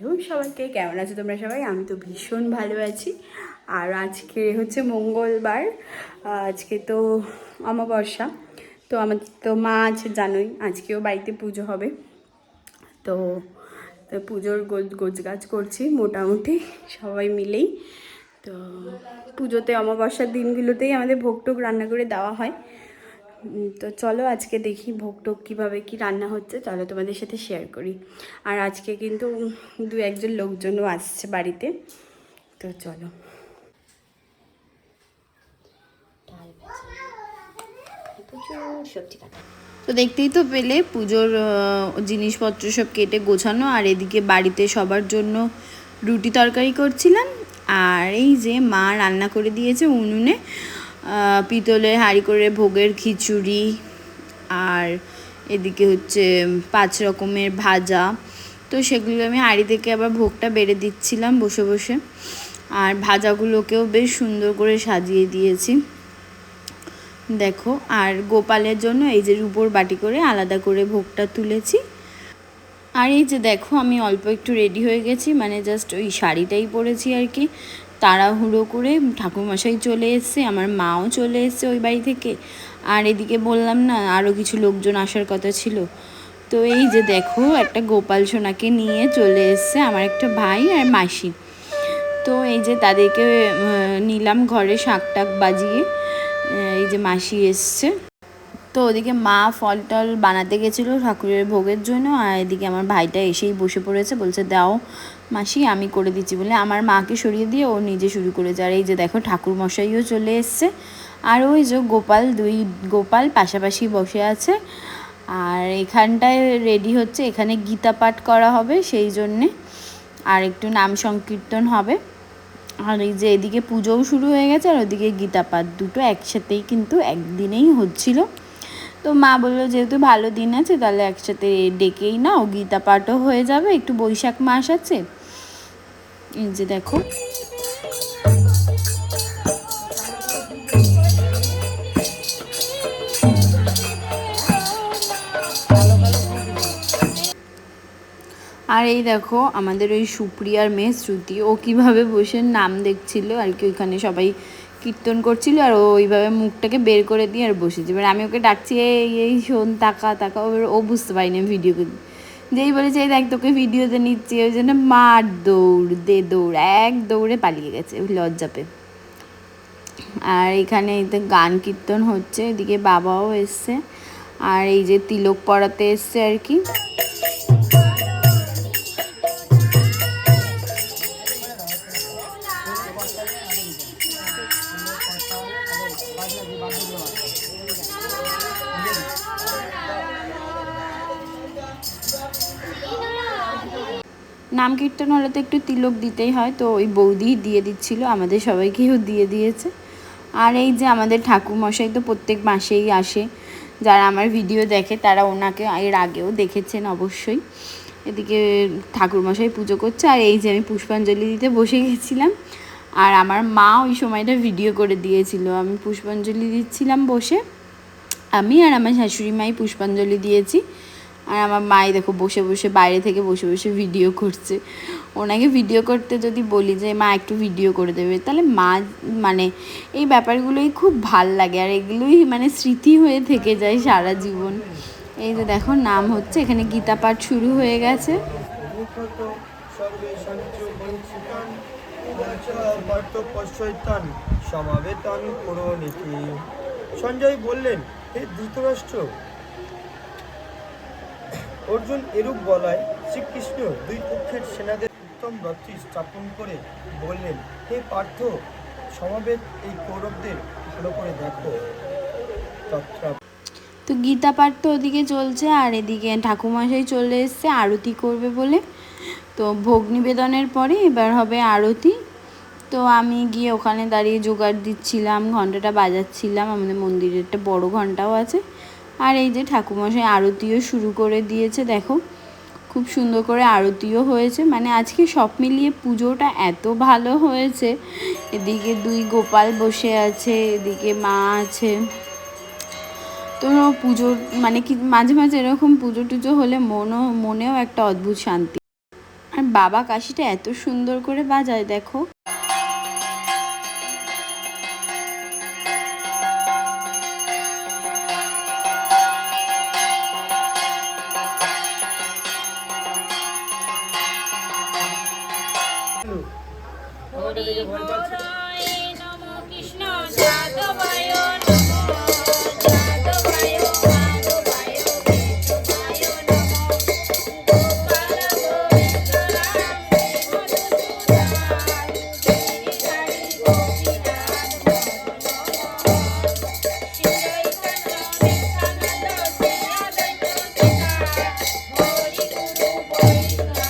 Hello সবাইকে, কেমন আছো তোমরা সবাই? আমি তো ভীষণ ভালো আছি। আর আজকে হচ্ছে মঙ্গলবার, আজকে তো অমাবস্যা। তো আমাদের তো মা আছে জানোই, আজকেও বাড়িতে পুজো হবে। তো তো পুজোর গোছগাছ করছি মোটামুটি সবাই মিলেই। তো পুজোতে অমাবস্যার দিনগুলোতেই আমাদের ভোগ টোগ রান্না করে দেওয়া হয়। তো চলো আজকে দেখি ভোগ টোগ কীভাবে কী রান্না হচ্ছে, চলো তোমাদের সাথে শেয়ার করি। আর আজকে কিন্তু দু একজন লোকজনও আসছে বাড়িতে, তো চলো। তো দেখতেই তো পেলে পুজোর জিনিসপত্র সব কেটে গোছানো, আর এদিকে বাড়িতে সবার জন্য রুটি তরকারি করছিলাম। আর এই যে মা রান্না করে দিয়েছে উনুনে পিতলের হাঁড়ি করে ভোগের খিচুড়ি, আর এদিকে হচ্ছে 5 রকমের ভাজা। তো সেগুলো আমি হাঁড়ি থেকে আবার ভোগটা বেড়ে দিচ্ছিলাম বসে বসে। আর ভাজাগুলোকেও বেশ সুন্দর করে সাজিয়ে দিয়েছি দেখো। আর গোপালের জন্য এই যে রূপোর বাটি করে আলাদা করে ভোগটা তুলেছি। আর এই যে দেখো আমি অল্প একটু রেডি হয়ে গেছি, মানে জাস্ট ওই শাড়িটাই পরেছি আর কি। তাড়াহুড়ো করে ঠাকুরমশাই চলে এসছে, আমার মাও চলে এসছে ওই বাড়ি থেকে। আর এদিকে বললাম না আরও কিছু লোকজন আসার কথা ছিল। তো এই যে দেখো একটা গোপাল সোনাকে নিয়ে চলে এসছে আমার একটা ভাই আর মাসি। তো এই যে তাদেরকে নিলাম ঘরে শাক টাক বাজিয়ে। এই যে মাসি এসছে। তো ওদিকে মা ফল টল বানাতে গেছিলো ঠাকুরের ভোগের জন্য, আর এদিকে আমার ভাইটা এসেই বসে পড়েছে, বলছে দাও মাসি আমি করে দিচ্ছি বলে আমার মাকে সরিয়ে দিয়ে ও নিজে শুরু করেছে। আর এই যে দেখো ঠাকুর মশাইও চলে এসছে। আর ওই যে দুই গোপাল পাশাপাশি বসে আছে। আর এখানটায় রেডি হচ্ছে, এখানে গীতা পাঠ করা হবে সেই জন্যে, আর একটু নাম সংকীর্তন হবে। আর এই যে এদিকে পুজোও শুরু হয়ে গেছে, আর ওদিকে গীতা পাঠ, দুটো একসাথেই কিন্তু একদিনেই হচ্ছিলো। তো মা বললো যেহেতু ভালো দিন আছে তাহলে একসাথে ডেকেই নাও, গীতা পাঠও হয়ে যাবে, একটু বৈশাখ মাস আছে। এই যে দেখো আর এই দেখো আমাদের ওই সুপ্রিয়ার মেয়ে শ্রুতি, ও কীভাবে বসে নাম দেখছিল আর কি, ওইখানে সবাই কীর্তন করছিল আর ও ওইভাবে মুখটাকে বের করে দিয়ে আর বসেছে। এবার আমি ওকে ডাকছি এই শোন তাকা তাকা, এবার ও বুঝতে পারিনি ভিডিও করে, যেই বলেছে এই দেখ তোকে ভিডিওতে নিচ্ছি, ওই জন্য মার দৌড় এক দৌড়ে পালিয়ে গেছে লজ্জা পেয়ে। আর এখানে গান কীর্তন হচ্ছে, এদিকে বাবাও এসছে, আর এই যে তিলক পড়াতে এসছে আর কি। নাম কীর্তন হলে তো একটু তিলক দিতেই হয়, তো ওই বৌদি দিয়ে দিচ্ছিল, আমাদের সবাইকেও দিয়ে দিয়েছে। আর এই যে আমাদের ঠাকুরমশাই তো প্রত্যেক মাসেই আসে, যারা আমার ভিডিও দেখে তারা ওনাকে এর আগেও দেখেছেন অবশ্যই। এদিকে ঠাকুরমশাই পুজো করছে, আর এই যে আমি পুষ্পাঞ্জলি দিতে বসে গেছিলাম। আর আমার মা ওই সময়টা ভিডিও করে দিয়েছিল, আমি পুষ্পাঞ্জলি দিচ্ছিলাম বসে, আমি আর আমার শাশুড়ি মাই পুষ্পাঞ্জলি দিয়েছি। আর আমার মাই দেখো বসে বসে বাইরে থেকে বসে বসে ভিডিও করছে। ওনাকে ভিডিও করতে যদি বলি যে মা একটু ভিডিও করে দেবে, তাহলে মা মানে এই ব্যাপারগুলোই খুব ভাল লাগে, আর এগুলোই মানে স্মৃতি হয়ে থেকে যায় সারা জীবন। এই যে দেখো নাম হচ্ছে, এখানে গীতা পাঠ শুরু হয়ে গেছে। সঞ্জয় বললেন, হে ধৃতরাষ্ট্র, অর্জুন এরূপ বলায় শ্রীকৃষ্ণ দুই পক্ষের সেনাদের উত্তম রথটি স্থাপন করে বললেন, হে পার্থ, সমাবেত এই কৌরবদের ভালো করে দেখো। তো গীতা পাঠ তো ওদিকে চলছে, আর এদিকে ঠাকুরমশাই চলে এসছে আরতি করবে বলে। তো ভোগ নিবেদনের পরে এবার হবে আরতি। তো আমি গিয়ে ওখানে দাঁড়িয়ে জোগাড় দিচ্ছিলাম, ঘন্টাটা বাজাচ্ছিলাম, আমাদের মন্দিরে একটা বড় ঘন্টাও আছে। আর এই যে ঠাকুরমশাই আরতিও শুরু করে দিয়েছে, দেখো খুব সুন্দর করে আরতিও হয়েছে, মানে আজকে সব মিলিয়ে পুজোটা এত ভালো হয়েছে। এদিকে দুই গোপাল বসে আছে, এদিকে মা আছে। তো পুজোর মানে কি মাঝে মাঝে এরকম পুজো টুজো হলে মনেও একটা অদ্ভুত শান্তি। আর বাবা কাশিটা এত সুন্দর করে বাজায় দেখো। আমাকে দেখে ভয় পাচ্ছে। কৃষ্ণ যাদবায় নমঃ যাদবায় মাধবায় কেশবায় নমঃ গোপাল গোবিন্দ রাম মধুসূদন গিরিধারী গোপীনাথ শ্রীচৈতন্য নিত্যানন্দ শ্রী অদ্বৈত গদাধর হরি গুরু বৈষ্ণব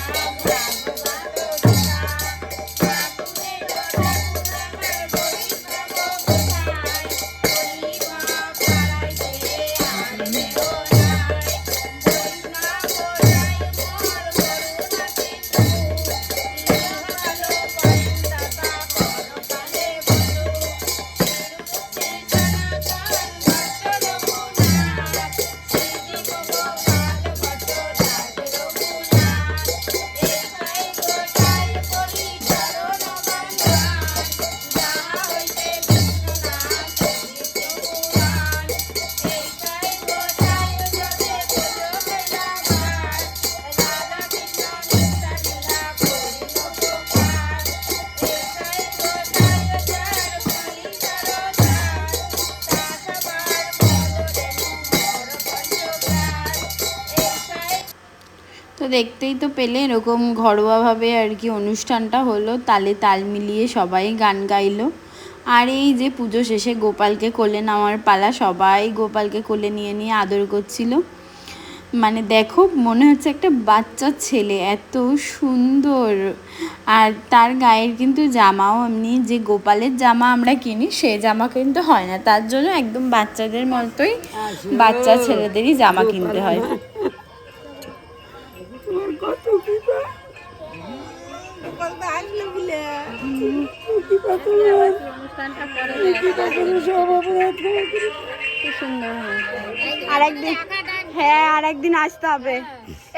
তো দেখতেই তো পেলে এরকম ঘরোয়াভাবে আর কি অনুষ্ঠানটা হলো, তালে তাল মিলিয়ে সবাই গান গাইলো। আর এই যে পুজো শেষে গোপালকে কোলে নেওয়ার পালা, সবাই গোপালকে কোলে নিয়ে নিয়ে আদর করছিল। মানে দেখো মনে হচ্ছে একটা বাচ্চা ছেলে, এত সুন্দর। আর তার গায়ের কিন্তু জামাও এমনি যে গোপালের জামা আমরা কিনি সে জামা কিন্তু হয় না, তার জন্য একদম বাচ্চাদের মতোই বাচ্চা ছেলেদেরই জামা কিনতে হয়। আরেকদিন, হ্যাঁ আরেকদিন আসতে হবে।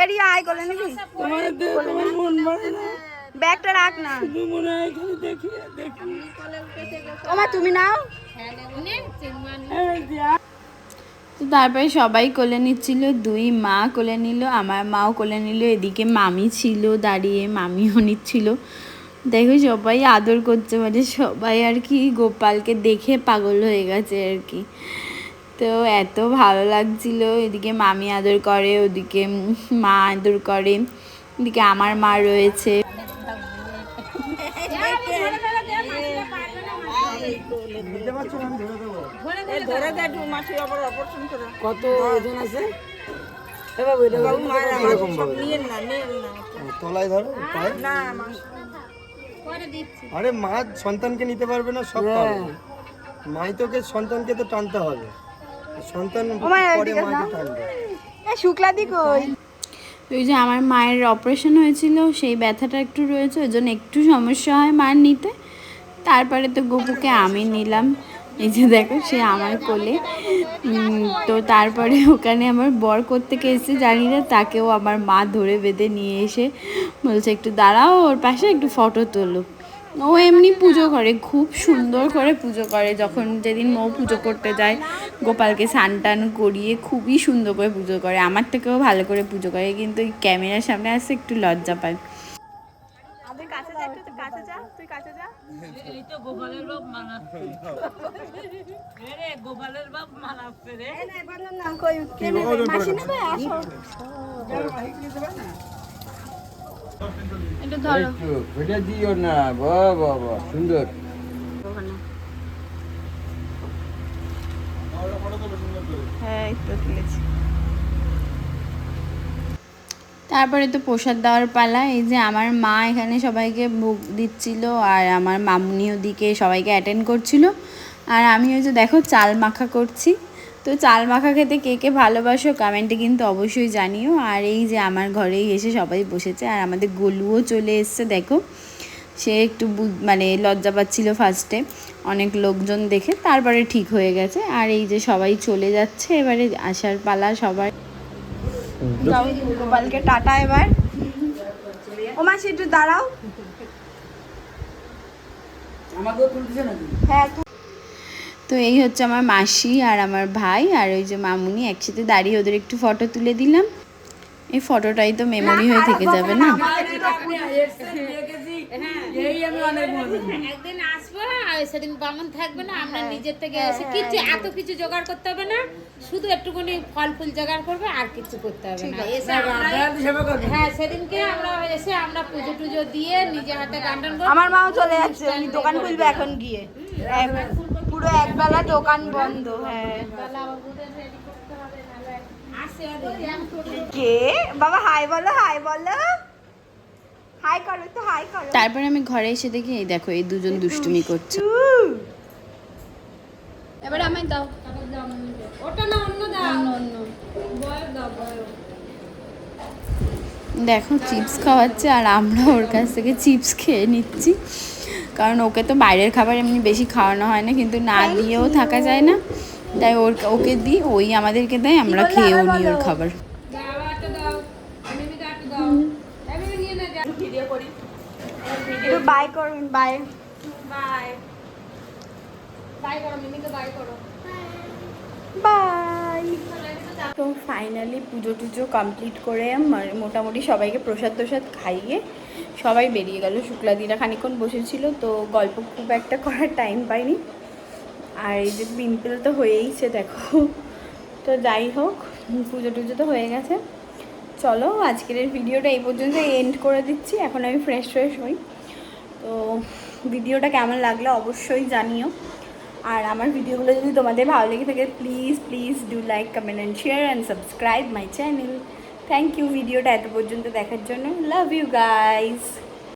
এরি আয় করলে নাকি ব্যাগটা রাখ না, ওমা তুমি নাও। তো তারপরে সবাই কোলে নিচ্ছিল, দুই মা কোলে নিল, আমার মাও কোলে নিল, এদিকে মামি ছিল দাঁড়িয়ে, মামিও নিচ্ছিল। দেখো সবাই আদর করছে, মানে সবাই আর কি গোপালকে দেখে পাগল হয়ে গেছে আর কি। তো এত ভালো লাগছিল, এদিকে মামি আদর করে, ওদিকে মা আদর করে, এদিকে আমার মা রয়েছে। কত ওজন আছে? তলায় ধরো পায়ে। আরে মা সন্তানকে নিতে পারবে না, সব পারবে। মাই তোকে সন্তানকে তো টানতে হবে, সন্তান পরে মাকে টানবে। শুক্লা দি কই? ওই যে আমার মায়ের অপারেশন হয়েছিল, সেই ব্যথাটা একটু রয়েছে, ওই জন্য একটু সমস্যা হয় মার নিতে। তারপরে তো গপুকে আমি নিলাম, এই যে দেখো সে আমার কোলে। তো তারপরে ওখানে আমার বর কোত্থেকে এসে জানি না, তাকেও আমার মা ধরে বেঁধে নিয়ে এসে বলছে একটু দাঁড়াও, ওর পাশে একটু ফটো তোলো। ও এমনি পুজো করে, খুব সুন্দর করে পুজো করে। যখন যেদিন ও পুজো করতে যায় গোপালকে স্নান টান করিয়ে খুবই সুন্দর করে পুজো করে, আমার থেকেও ভালো করে পুজো করে, কিন্তু এই ক্যামেরার সামনে আসতে একটু লজ্জা পায়। তুই কাছে যা, একটু কাছে যা, তুই কাছে যা। এই তো গোপালের বাপ মানাচ্ছে রে, গোপালের বাপ মানাচ্ছে রে। এই না বললাম না কই কে নেবে? মাসি নেবে, আসো। একটু ধরো ফেটে দিও না, বাবা বাবা সুন্দর। ওখানে। হ্যাঁ একটু তুলেছি। তারপরে তো প্রসাদ দেওয়ার পালা, এই যে আমার মা এখানে সবাইকে ভোগ দিচ্ছিল, আর আমার মামুনি ওদিকে সবাইকে অ্যাটেন্ড করছিল, আর আমি ওই যে দেখো চাল মাখা করছি। তো চাল মাখা খেতে কে কে ভালোবাসো কমেন্টে কিন্তু অবশ্যই জানিও। আর এই যে আমার ঘরেই এসে সবাই বসেছে, আর আমাদের গোলুও চলে এসছে দেখো। সে একটু মানে লজ্জা পাচ্ছিল ফার্স্টে অনেক লোকজন দেখে, তারপরে ঠিক হয়ে গেছে। আর এই যে সবাই চলে যাচ্ছে, এবারে আসার পালা সবাই। গোপালকে টাটা এবার। ও মাসি একটু দাঁড়াও। আমাকেও তুলতেছে নাকি? হ্যাঁ তো এই হচ্ছে আমার মাসি আর আমার ভাই আর ওই যে মামুনি একসাথে দাঁড়িয়ে ওদের একটু ফটো তুলে দিলাম। এই ফটোটাই তো মেমোরি হয়ে থেকে যাবে না? একদিন আসবো সেদিন বামন থাকবে না, আমরা নিজের থেকে এসে কিছু এত কিছু জোগাড় করতে হবে না, শুধু একটুখানি ফল ফুল জোগাড় করবে আর কিছু করতে হবে না। এসে হ্যাঁ সেদিনকে আমরা এসে আমরা পুজো টুজো দিয়ে নিজে হাতে গান টান করবো। আমার মাও চলে যাচ্ছে, উনি দোকান খুলবে এখন গিয়ে। পুরো একবেলা দোকান বন্ধ। হ্যাঁ কে বাবা হাই বলো, হাই বলো, হাই করো তো, হাই করো। তারপরে আমি ঘরে এসে দেখি এই দেখো এই দুজন দুষ্টুমি করছে। এবার আমায় দাও। ওটা না অন্য দাও, অন্য বয়স দাও বয়স। দেখো চিপস খাওয়াচ্ছে আর আমরা ওর কাছ থেকে চিপস খেয়ে নিচ্ছি, কারণ ওকে তো বাইরের খাবার এমনি বেশি খাওয়ানো হয় না, কিন্তু না দিয়েও থাকা যায় না, তাই ওকে দিই, ওই আমাদেরকে দেয়, আমরা খেয়েও নিই ওর খাবার। দাও একটা দাও, মিমিকে একটা দাও, আমি নিয়ে না যাও। ভিডিও করি, একটু বাই করুন, বাই বাই বাই করো, মিমিকে বাই করো। বাই। তো ফাইনালি পুজো টুজো কমপ্লিট করে মোটামুটি সবাইকে প্রসাদ টোসাদ খাইয়ে সবাই বেরিয়ে গেল। শুক্লাদিরা খানিকক্ষণ বসেছিল, তো গল্প খুব একটা করার টাইম পাইনি। আর এই যে পিম্পল তো হয়েইছে দেখো। তো যাই হোক, পুজো টুজো তো হয়ে গেছে। চলো আজকের ভিডিওটা এই পর্যন্ত এন্ড করে দিচ্ছি। এখন আমি ফ্রেশ হই। তো ভিডিওটা কেমন লাগলো অবশ্যই জানিও। আর আমার ভিডিওগুলো যদি তোমাদের ভালো লেগে থাকে please do like, comment and share and subscribe my channel. Thank you ভিডিওটা এত পর্যন্ত দেখার জন্য। Love you guys.